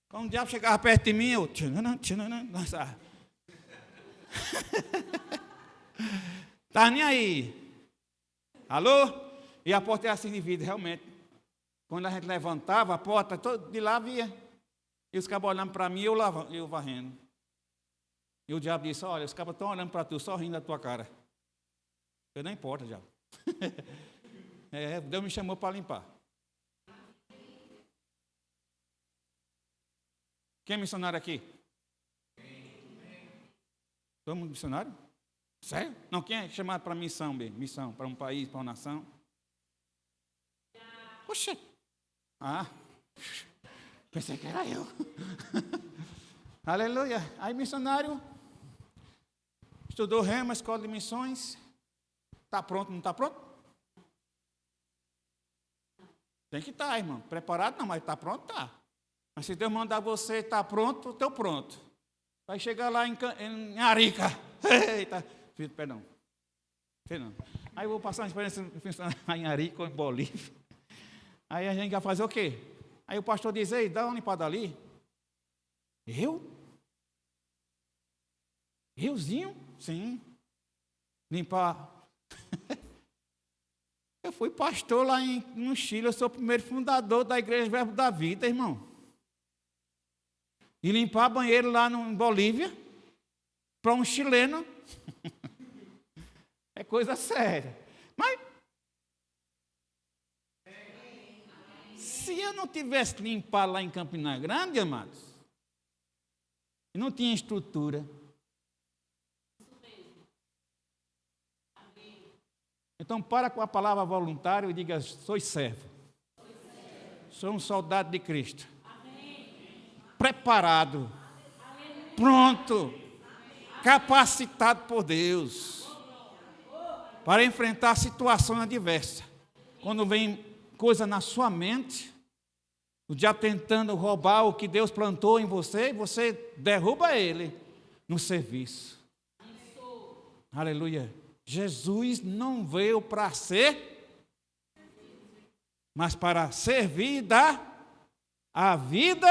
Quando o diabo chegava perto de mim, eu dançava. Tá nem aí. Alô? E a porta é assim de vidro, realmente. Quando a gente levantava a porta, todo de lá via. E os cabos olhando para mim, eu varrendo. E o diabo disse, olha, os cabos estão olhando para tu, só rindo da tua cara. Eu não importa, diabo. Deus me chamou para limpar. Quem é missionário aqui? Todo mundo missionário? Sério? Não, quem é chamado para missão, missão, para um país, para uma nação? Oxê. Pensei que era eu. Aleluia. Aí missionário, estudou Rema, escola de missões. Está pronto, não está pronto? Tem que estar, irmão. Preparado não, mas está pronto, está. Mas se Deus mandar você estar pronto, estou pronto. Vai chegar lá em Arica. Eita. Perdão. Aí eu vou passar uma experiência em Arica ou em Bolívia. Aí a gente vai fazer o quê? Aí o pastor diz, ei, dá uma limpada ali. Euzinho? Sim. Limpar. Eu fui pastor lá no Chile, eu sou o primeiro fundador da Igreja Verbo da Vida, irmão. E limpar banheiro lá em Bolívia, para um chileno, é coisa séria. Mas, se eu não tivesse limpado lá em Campina Grande, amados, não tinha estrutura. Então, para com a palavra voluntário e diga, sou servo. Sou um soldado de Cristo. Preparado. Pronto. Capacitado por Deus. Para enfrentar situações adversas. Quando vem coisa na sua mente, o diabo tentando roubar o que Deus plantou em você, você derruba ele no serviço. Aleluia. Jesus não veio para ser, mas para servir e dar a vida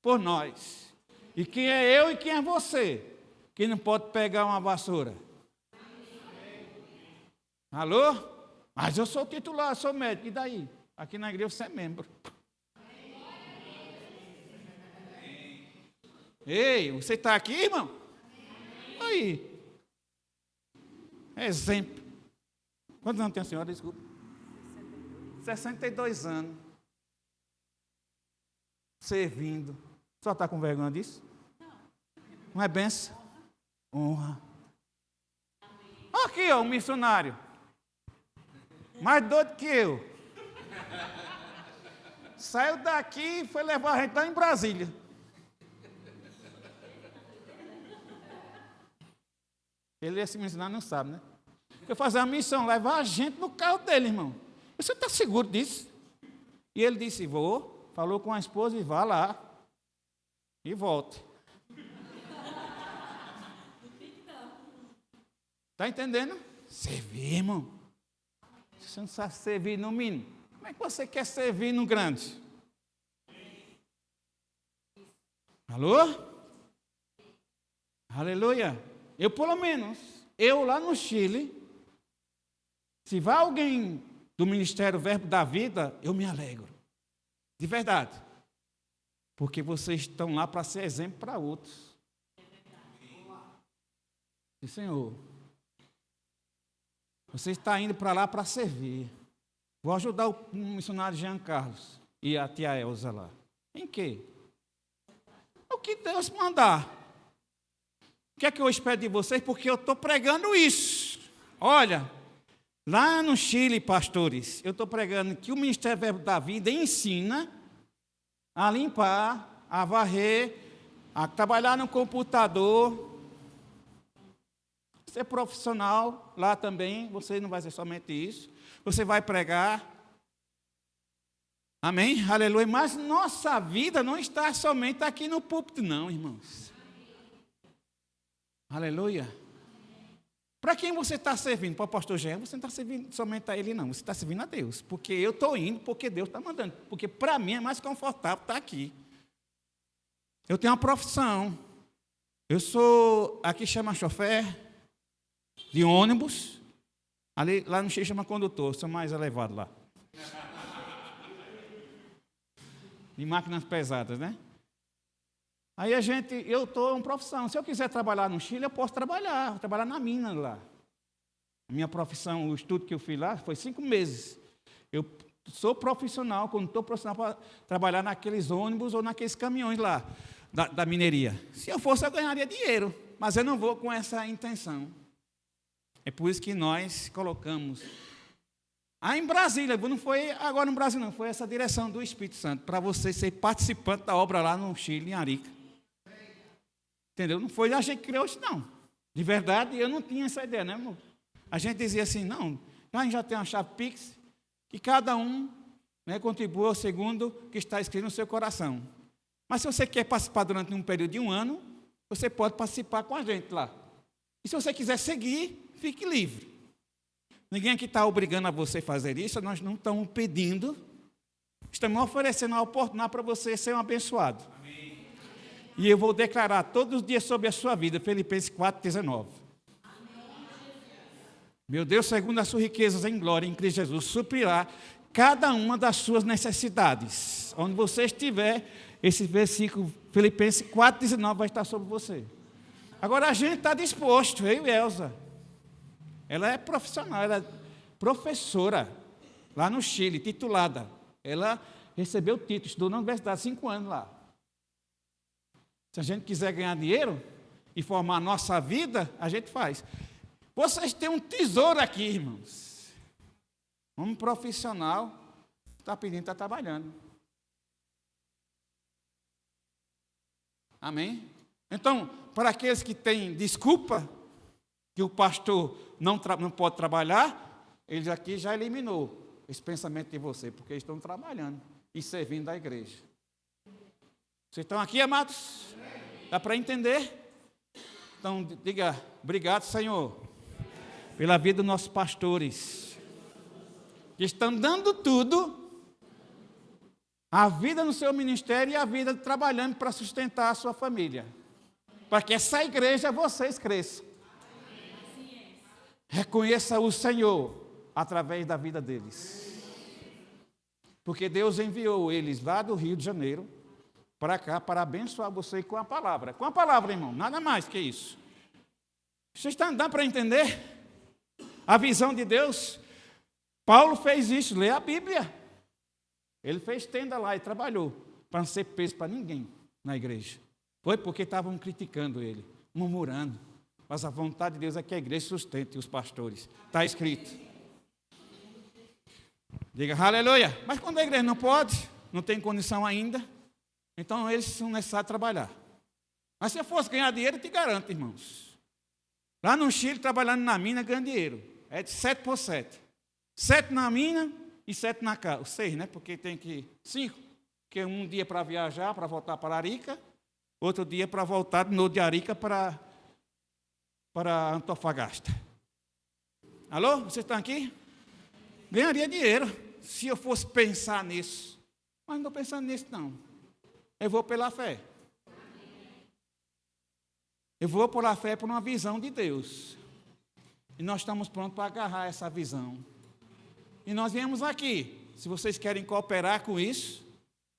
por nós. E quem é eu e quem é você? Que não pode pegar uma vassoura. Alô? Mas eu sou titular, sou médico, e daí? Aqui na igreja você é membro. Ei, você está aqui, irmão? Aí. Exemplo. Quantos anos tem a senhora? Desculpa. 62 anos. Servindo. Só está com vergonha disso? Não é benção? Honra. Aqui, ó, um missionário. Mais doido que eu. Saiu daqui e foi levar a gente lá em Brasília. Ele, esse missionário, não sabe, né? Foi fazer uma missão, levar a gente no carro dele, irmão. Você está seguro disso? E ele disse, vou. Falou com a esposa e vá lá. E volte. Está entendendo? Servir, irmão. Você não sabe servir no mínimo. Como é que você quer servir no grande? Alô? Aleluia. Eu, pelo menos, eu lá no Chile, se vai alguém do Ministério Verbo da Vida, eu me alegro. De verdade. Porque vocês estão lá para ser exemplo para outros. E, Senhor, você está indo para lá para servir. Vou ajudar o missionário Jean Carlos e a tia Elza lá. Em quê? O que Deus mandar. O que é que eu espero de vocês? Porque eu estou pregando isso. Olha, lá no Chile, pastores, eu estou pregando que o Ministério Verbo da Vida ensina a limpar, a varrer, a trabalhar no computador, ser profissional lá também. Você não vai ser somente isso. Você vai pregar. Amém? Aleluia. Mas nossa vida não está somente aqui no púlpito, não, irmãos. Aleluia. Para quem você está servindo? Para o pastor Jean, você não está servindo somente a ele, não. Você está servindo a Deus. Porque eu estou indo, porque Deus está mandando. Porque para mim é mais confortável estar aqui. Eu tenho uma profissão. Eu sou, aqui chama chofer de ônibus, ali, lá no Chile chama condutor, sou mais elevado lá. De máquinas pesadas, né? Aí eu estou em profissão. Se eu quiser trabalhar no Chile, eu posso trabalhar na mina lá. A minha profissão, o estudo que eu fiz lá, foi 5 meses. Eu sou profissional, condutor profissional para trabalhar naqueles ônibus ou naqueles caminhões lá, da mineria. Se eu fosse, eu ganharia dinheiro, mas eu não vou com essa intenção. É por isso que nós colocamos. Em Brasília, não foi agora no Brasil, não, foi essa direção do Espírito Santo, para você ser participante da obra lá no Chile, em Arica. Entendeu? Não foi a gente que criou isso, não. De verdade, eu não tinha essa ideia, né, amor? A gente dizia assim, não, a gente já tem uma chave Pix, que cada um, né, contribua segundo o que está escrito no seu coração. Mas se você quer participar durante um período de 1 ano, você pode participar com a gente lá. E se você quiser seguir, fique livre. Ninguém aqui está obrigando a você a fazer isso, nós não estamos pedindo, estamos oferecendo a oportunidade para você ser um abençoado. Amém. E eu vou declarar todos os dias sobre a sua vida, Filipenses 4,19. Meu Deus, segundo as suas riquezas em glória em Cristo Jesus, suprirá cada uma das suas necessidades. Onde você estiver, esse versículo, Filipenses 4,19, vai estar sobre você. Agora, a gente está disposto, eu e Elza. Ela é profissional, ela é professora, lá no Chile, titulada. Ela recebeu o título, estudou na universidade 5 anos lá. Se a gente quiser ganhar dinheiro e formar a nossa vida, a gente faz. Vocês têm um tesouro aqui, irmãos. Um profissional está pedindo, está trabalhando. Amém? Então, para aqueles que têm desculpa, que o pastor não pode trabalhar, ele aqui já eliminou esse pensamento de você, porque eles estão trabalhando e servindo a igreja. Vocês estão aqui, amados? Dá para entender? Então, diga, obrigado, Senhor, pela vida dos nossos pastores, que estão dando tudo, a vida no seu ministério e a vida trabalhando para sustentar a sua família, para que essa igreja, vocês cresçam. Reconheça o Senhor através da vida deles, porque Deus enviou eles lá do Rio de Janeiro para cá, para abençoar você com a palavra, irmão, nada mais que isso. Vocês estão dando para entender? A visão de Deus, Paulo fez isso, lê a Bíblia. Ele fez tenda lá e trabalhou, para não ser peso para ninguém na igreja. Foi porque estavam criticando ele, murmurando. Mas a vontade de Deus é que a igreja sustente os pastores. Está escrito. Diga, aleluia. Mas quando a igreja não pode, não tem condição ainda, então eles são necessários trabalhar. Mas se eu fosse ganhar dinheiro, eu te garanto, irmãos. Lá no Chile, trabalhando na mina, ganha dinheiro. É de 7 por 7. 7 na mina e 7 na casa. 6, né? Porque tem que... 5. Porque um dia para viajar, para voltar para Arica. Outro dia para voltar de novo de Arica para Antofagasta. Alô? Vocês estão aqui? Ganharia dinheiro se eu fosse pensar nisso. Mas não estou pensando nisso, não. Eu vou pela fé. Eu vou pela fé por uma visão de Deus. E nós estamos prontos para agarrar essa visão. E nós viemos aqui. Se vocês querem cooperar com isso,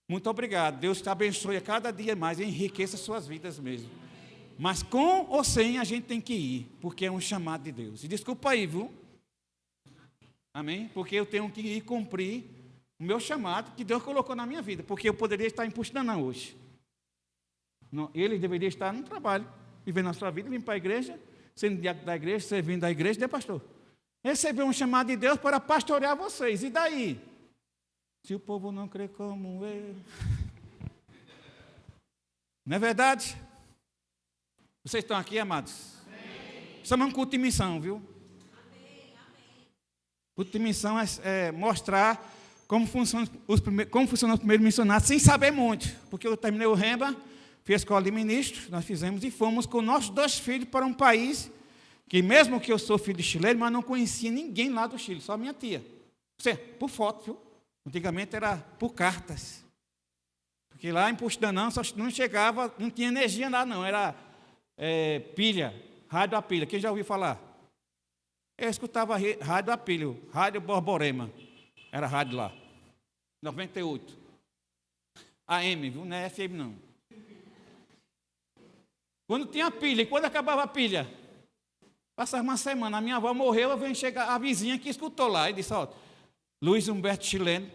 muito obrigado. Deus te abençoe a cada dia mais e enriqueça suas vidas mesmo. Mas com ou sem a gente tem que ir, porque é um chamado de Deus. E desculpa aí, viu? Amém? Porque eu tenho que ir cumprir o meu chamado que Deus colocou na minha vida. Porque eu poderia estar em Puxinanã hoje. Ele deveria estar no trabalho, vivendo a sua vida, vindo para a igreja, sendo diácono da igreja, servindo a igreja, né, pastor? Recebeu um chamado de Deus para pastorear vocês. E daí? Se o povo não crê como eu. Não é verdade? Vocês estão aqui, amados? Chamamos culto de missão, viu? Amém. Culto de missão é mostrar como funcionam os primeiros missionários, sem saber muito. Porque eu terminei o Rema, fiz a escola de ministros, nós fizemos e fomos com nossos 2 filhos para um país que, mesmo que eu sou filho de chileno, mas não conhecia ninguém lá do Chile, só minha tia. Você, por foto, viu? Antigamente era por cartas. Porque lá em Puxinanã só não chegava, não tinha energia lá não, era pilha, rádio a pilha. Quem já ouviu falar? Eu escutava rádio a pilha, rádio Borborema. Era rádio lá. 98. AM, viu? Não é FM não. Quando tinha pilha, e quando acabava a pilha, passava uma semana, a minha avó morreu, vem chegar a vizinha que escutou lá e disse, ó, Luiz Humberto Chileno,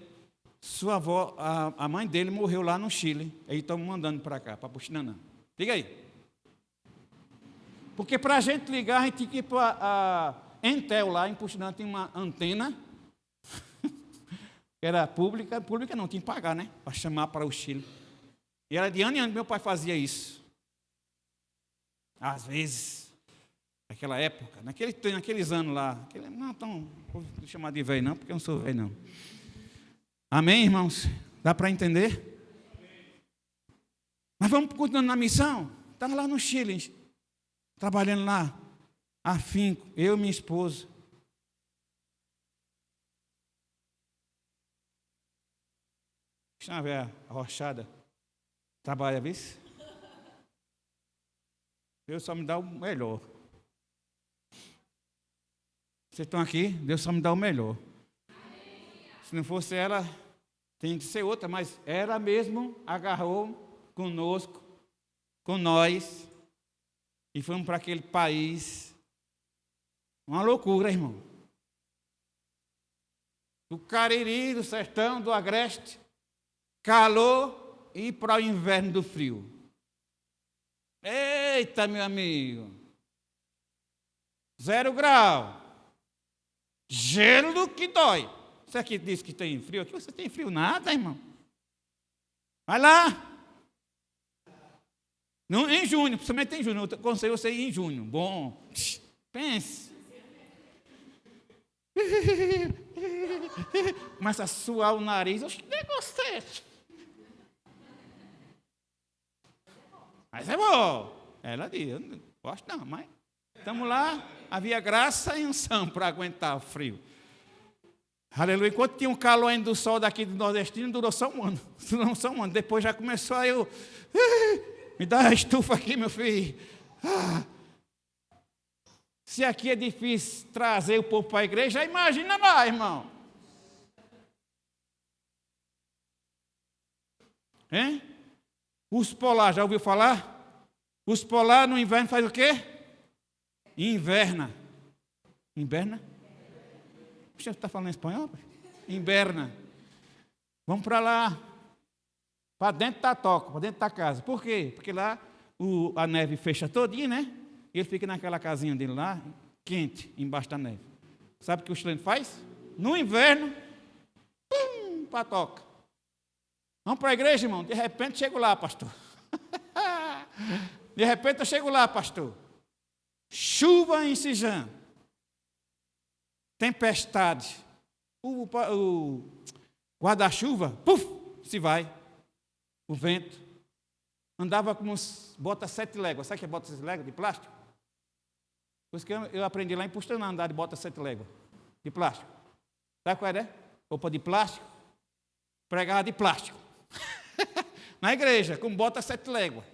sua avó, a mãe dele morreu lá no Chile, aí estão mandando para cá, para Puxinanã. Diga aí. Porque para a gente ligar, a gente tinha que ir para a Entel lá em Puxinanã, tem uma antena, que era pública não, tinha que pagar, né, para chamar para o Chile. E era de ano em ano que meu pai fazia isso. Às vezes, naquela época, naqueles anos lá, não vou chamar de velho não, porque eu não sou velho não. Amém, irmãos? Dá para entender? Mas vamos continuando na missão. Estava lá no Chile, trabalhando lá, afinco, eu e minha esposa. Deixa eu ver a rochada. Trabalha, viu? Deus só me dá o melhor. Vocês estão aqui? Deus só me dá o melhor. Se não fosse ela, tem que ser outra, mas ela mesmo agarrou conosco, com nós, e fomos para aquele país. Uma loucura, irmão. Do Cariri, do sertão, do agreste, calor e para o inverno do frio. Eita, meu amigo. 0 grau. Gelo que dói. Você aqui diz que tem frio? Aqui você tem frio nada, irmão. Vai lá. Em junho, principalmente em junho. Eu aconselho você ir em junho. Bom. Pense. Começa a suar o nariz. Oxe, que negócio é esse? Mas é bom. Ela diz, eu não gosto não, mas estamos lá, havia graça e unção para aguentar o frio. Aleluia. Enquanto tinha um calor ainda do sol daqui do nordestino, durou só um ano. Durou só um ano. Depois já começou a eu... Me dá a estufa aqui, meu filho. Se aqui é difícil trazer o povo para a igreja, imagina lá, irmão. Hein? Os polar, já ouviu falar? Os polar no inverno faz o quê? Inverna. Inverna? Você está falando espanhol? Inverna. Vamos para lá. Para dentro da toca, para dentro da casa. Por quê? Porque lá a neve fecha todinha, né? Ele fica naquela casinha dele lá, quente, embaixo da neve. Sabe o que o chileno faz? No inverno, para a toca. Vamos para a igreja, irmão? De repente chego lá, pastor. De repente eu chego lá, pastor. Chuva em Sijã. Tempestade. O guarda-chuva, se vai. O vento. Andava com uns bota 7 léguas. Sabe o que é bota 7 léguas de plástico? Por isso que eu aprendi lá em Puxinanã a andar de bota 7 léguas de plástico. Sabe qual é? Roupa de plástico. Pregava de plástico. Na igreja, com bota 7 léguas.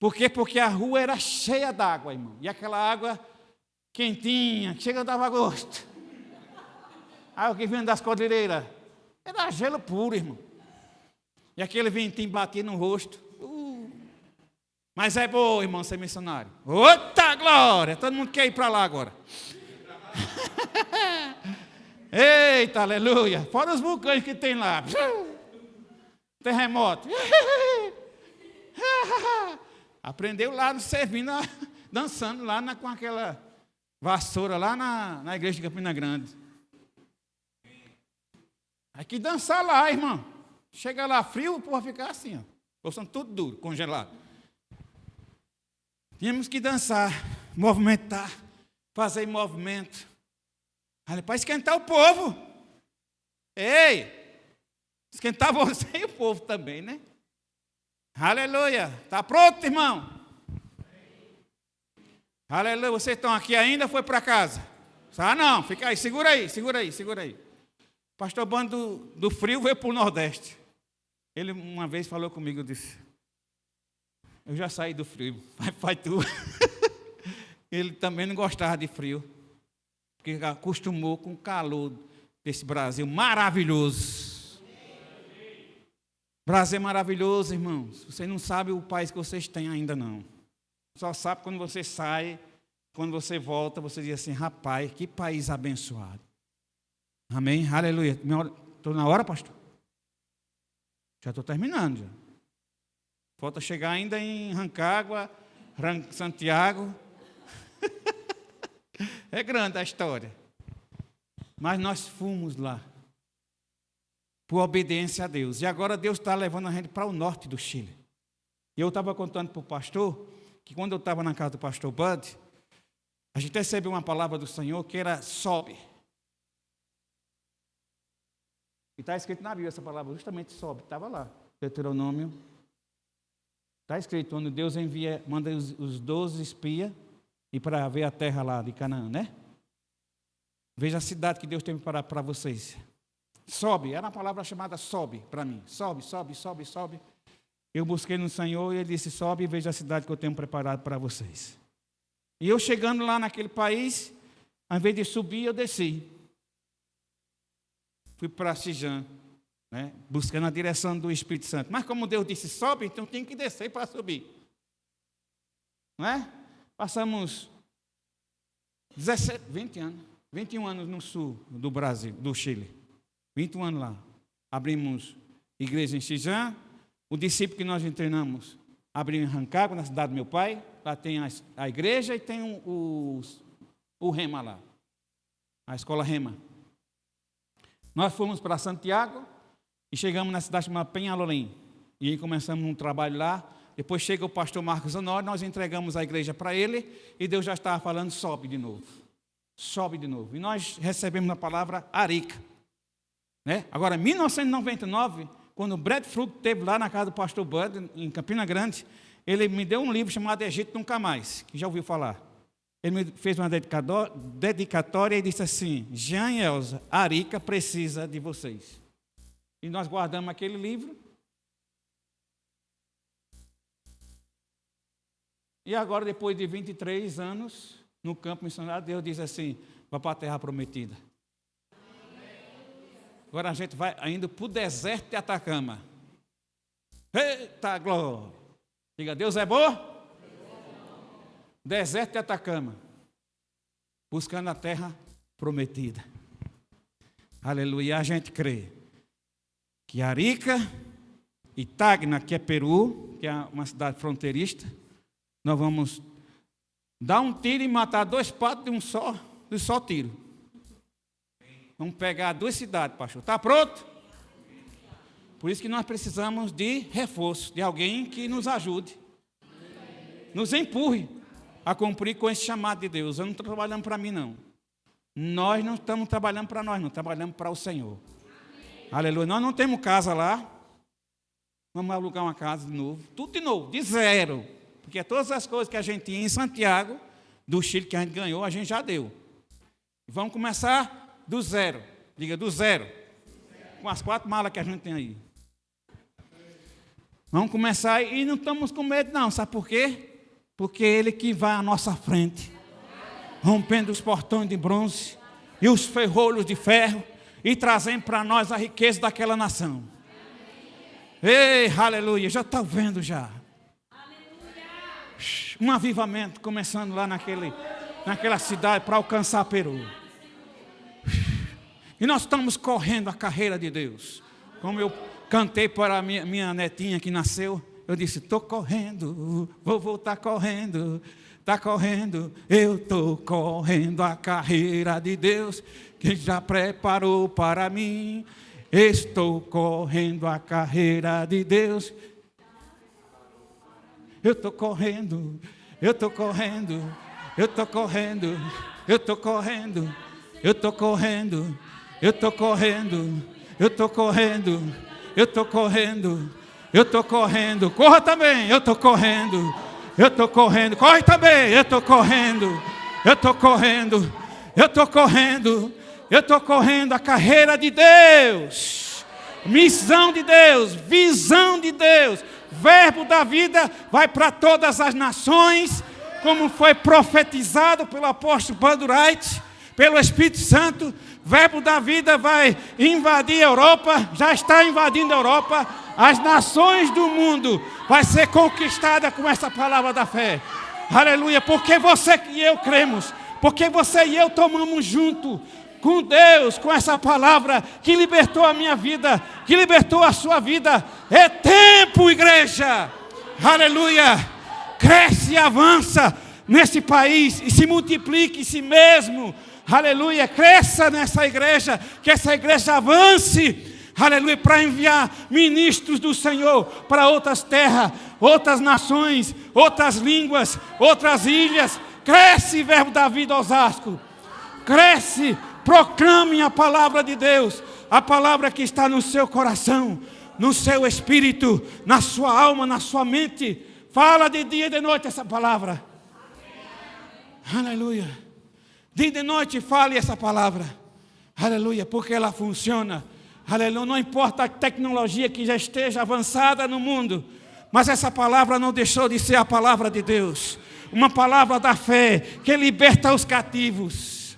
Por quê? Porque a rua era cheia d'água, irmão. E aquela água quentinha, que chega a dar gosto. A água que vinha das cordilheiras. Era gelo puro, irmão. E aquele ventinho batia no rosto. Mas é bom, irmão, ser missionário. Outra glória! Todo mundo quer ir para lá agora. Eita, aleluia! Fora os vulcões que tem lá. Terremoto. Aprendeu lá servindo, dançando lá com aquela vassoura lá na igreja de Campina Grande. Hay que dançar lá, irmão. Chega lá frio, o povo vai ficar assim, ó. Bolsando tudo duro, congelado. Tínhamos que dançar, movimentar, fazer movimento. Para esquentar o povo. Ei! Esquentar você e o povo também, né? Aleluia! Está pronto, irmão? Aleluia! Vocês estão aqui ainda ou foi para casa? Ah, não, fica aí, segura aí, segura aí, segura aí. O pastor Bando do frio veio para o Nordeste. Ele uma vez falou comigo, disse, Eu já saí do frio. Faz tu. Ele também não gostava de frio, porque acostumou com o calor desse Brasil maravilhoso. Brasil é maravilhoso, irmãos. Você não sabe o país que vocês têm ainda, não. Só sabe quando você sai, quando você volta, você diz assim, rapaz, que país abençoado. Amém? Aleluia. Estou na hora, pastor? Já estou terminando. Já. Falta chegar ainda em Rancagua, Santiago. É grande a história. Mas nós fomos lá. Por obediência a Deus. E agora Deus está levando a gente para o norte do Chile. E eu estava contando para o pastor, que quando eu estava na casa do pastor Bud, a gente recebeu uma palavra do Senhor que era sobe. E está escrito na Bíblia essa palavra, justamente sobe. Estava lá, Deuteronômio. Está escrito, quando Deus manda os 12 espias e para ver a terra lá de Canaã, né? Veja a cidade que Deus tem preparado para vocês. Sobe, era uma palavra chamada sobe para mim. Sobe, sobe, sobe, sobe. Eu busquei no Senhor e Ele disse, sobe e veja a cidade que eu tenho preparado para vocês. E eu chegando lá naquele país, ao invés de subir, eu desci. Fui para Sijã, né, buscando a direção do Espírito Santo. Mas como Deus disse, sobe, então tem que descer para subir. Não é? Passamos 21 anos no sul do Brasil, do Chile. 21 anos lá. Abrimos igreja em Sijã. O discípulo que nós treinamos abriu em Rancagua, na cidade do meu pai. Lá tem a igreja e tem o Rema lá. A escola Rema. Nós fomos para Santiago e chegamos na cidade chamada Peñalolén. E aí começamos um trabalho lá. Depois chega o pastor Marcos Honório, nós entregamos a igreja para ele e Deus já estava falando, sobe de novo. Sobe de novo. E nós recebemos a palavra Arica. Né? Agora, em 1999, quando o Brad Fruit esteve lá na casa do pastor Bud, em Campina Grande, ele me deu um livro chamado Egito Nunca Mais, que já ouviu falar. Ele me fez uma dedicatória e disse assim, Jean e Elza, Arica precisa de vocês. E nós guardamos aquele livro. E agora, depois de 23 anos, no campo missionário, Deus diz assim, vai para a terra prometida. Agora a gente vai indo para o deserto de Atacama. Eita glória! Diga, Deus é bom? Deserto de Atacama. Buscando a terra prometida. Aleluia. A gente crê que Arica e Tacna, que é Peru, que é uma cidade fronteirista, nós vamos dar um tiro e matar 2 patos de um só tiro. Vamos pegar 2 cidades, pastor. Está pronto? Por isso que nós precisamos de reforço, de alguém que nos ajude, nos empurre a cumprir com esse chamado de Deus. Eu não estou trabalhando para mim, não. Nós não estamos trabalhando para nós, não. Trabalhamos para o Senhor. Aleluia. Nós não temos casa lá. Vamos alugar uma casa de novo. Tudo de novo, de zero. Porque todas as coisas que a gente tinha em Santiago, do Chile que a gente ganhou, a gente já deu. Vamos começar do zero. Diga, do zero. Com as 4 malas que a gente tem aí. Vamos começar e não estamos com medo, não. Sabe por quê? Porque Ele que vai à nossa frente, rompendo os portões de bronze e os ferrolhos de ferro e trazendo para nós a riqueza daquela nação. Ei, aleluia, já está vendo já. Um avivamento começando lá naquela cidade para alcançar Peru. E nós estamos correndo a carreira de Deus. Como eu cantei para a minha netinha que nasceu, eu disse, estou correndo, vou voltar correndo, está correndo, eu estou correndo a carreira de Deus, que já preparou para mim. Estou correndo a carreira de Deus. Eu estou correndo, eu estou correndo, eu estou correndo, eu estou correndo, eu estou correndo, eu estou correndo, eu estou correndo, eu estou correndo. Eu estou correndo, corra também, eu estou correndo, eu estou correndo, corre também, eu estou correndo, eu estou correndo, eu estou correndo, eu estou correndo a carreira de Deus, missão de Deus, visão de Deus, Verbo da vida vai para todas as nações, como foi profetizado pelo apóstolo Badurite, pelo Espírito Santo. Verbo da vida vai invadir a Europa, já está invadindo a Europa. As nações do mundo vai ser conquistada com essa palavra da fé. Aleluia, porque você e eu cremos, porque você e eu tomamos junto com Deus, com essa palavra que libertou a minha vida, que libertou a sua vida. É tempo, igreja. Aleluia. Cresce e avança nesse país e se multiplique em si mesmo. Aleluia. Cresça nessa igreja, que essa igreja avance. Aleluia, para enviar ministros do Senhor para outras terras, outras nações, outras línguas, outras ilhas. Cresce, Verbo da Vida, Osasco. Cresce, proclame a palavra de Deus, a palavra que está no seu coração, no seu espírito, na sua alma, na sua mente. Fala de dia e de noite essa palavra. Aleluia. Dia e de noite fale essa palavra. Aleluia, porque ela funciona. Aleluia, não importa a tecnologia que já esteja avançada no mundo, mas essa palavra não deixou de ser a palavra de Deus. Uma palavra da fé, que liberta os cativos,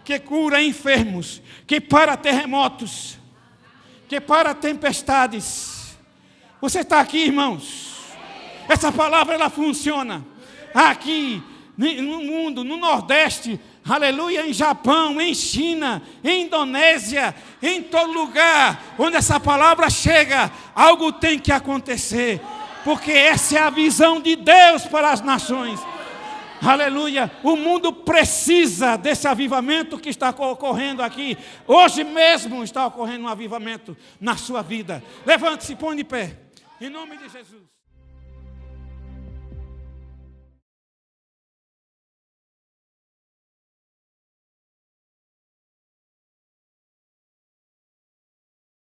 que cura enfermos, que para terremotos, que para tempestades. Você está aqui, irmãos? Essa palavra, ela funciona aqui no mundo, no Nordeste. Aleluia, em Japão, em China, em Indonésia, em todo lugar onde essa palavra chega, algo tem que acontecer, porque essa é a visão de Deus para as nações. Aleluia, o mundo precisa desse avivamento que está ocorrendo aqui. Hoje mesmo está ocorrendo um avivamento na sua vida. Levante-se, põe de pé, em nome de Jesus.